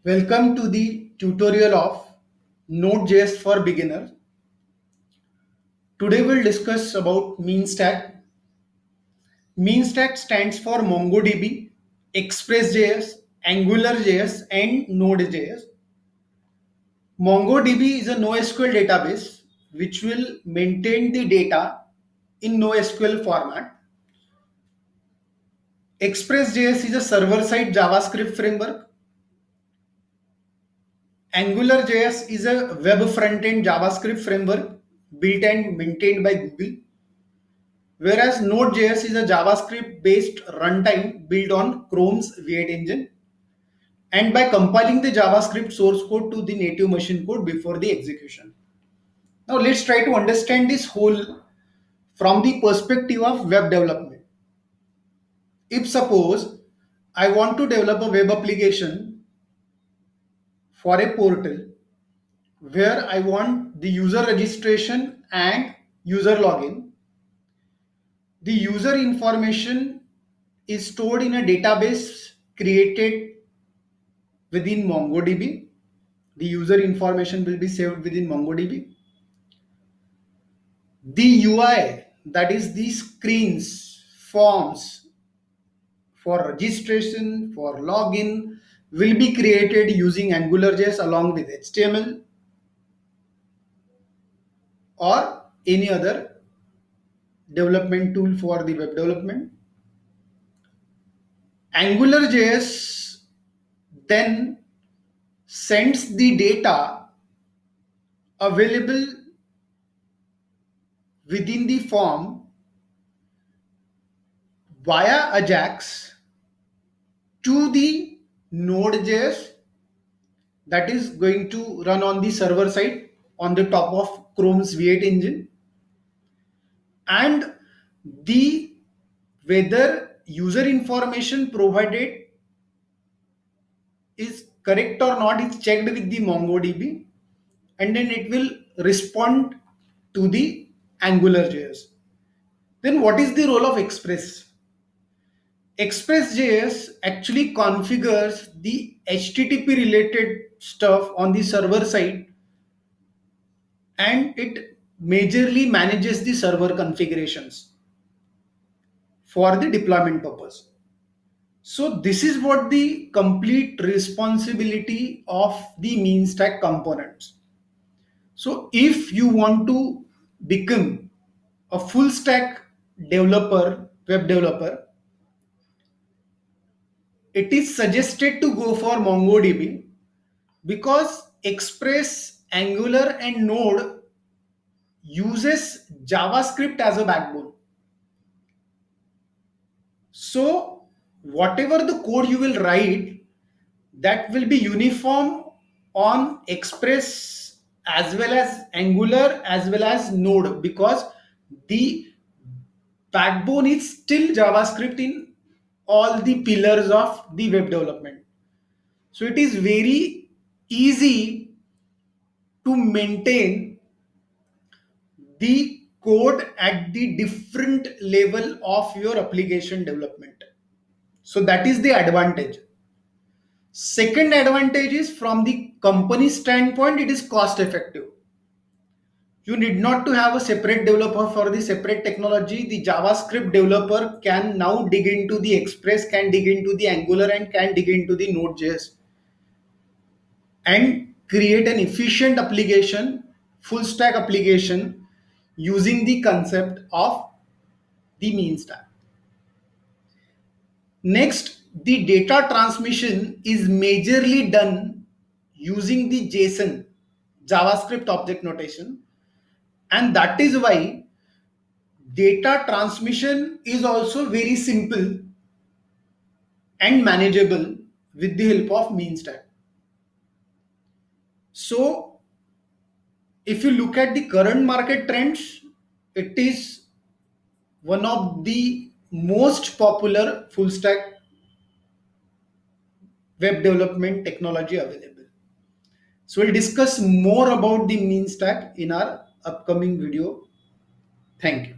Welcome to the tutorial of Node.js for beginners. Today we'll discuss about mean stack. Mean stack stands for MongoDB, Express.js, AngularJS, and Node.js. MongoDB is a NoSQL database which will maintain the data in NoSQL format. Express.js is a server-side JavaScript framework. AngularJS is a web front-end JavaScript framework built and maintained by Google. Whereas Node.js is a JavaScript based runtime built on Chrome's V8 engine and by compiling the JavaScript source code to the native machine code before the execution. Now let's try to understand this whole from the perspective of web development. If suppose I want to develop a web application for a portal where I want the user registration and user login, the user information is stored in a database created within MongoDB. The user information will be saved within MongoDB. The UI, that is the screens, forms for registration, for login, will be created using AngularJS along with HTML or any other development tool for the web development. AngularJS then sends the data available within the form via Ajax to the Node.js that is going to run on the server side on the top of Chrome's V8 engine, and the whether user information provided is correct or not is checked with the MongoDB, and then it will respond to the AngularJS. Then what is the role of Express? Express.js actually configures the HTTP related stuff on the server side, and it majorly manages the server configurations for the deployment purpose. So this is what the complete responsibility of the mean stack components. So if you want to become a full stack developer, web developer, it is suggested to go for MongoDB because Express, Angular, and Node uses JavaScript as a backbone. So whatever the code you will write, that will be uniform on Express as well as Angular as well as Node, because the backbone is still JavaScript in all the pillars of the web development. So it is very easy to maintain the code at the different level of your application development. So that is the advantage. Second advantage is from the company standpoint, it is cost effective. You need not to have a separate developer for the separate technology. The JavaScript developer can now dig into the Express, can dig into the Angular, and can dig into the Node.js and create an efficient application, full stack application using the concept of the mean stack. Next, the data transmission is majorly done using the JSON, JavaScript object notation, and that is why data transmission is also very simple and manageable with the help of mean stack. So if you look at the current market trends, it is one of the most popular full stack web development technology available. So we'll discuss more about the mean stack in our upcoming video. Thank you.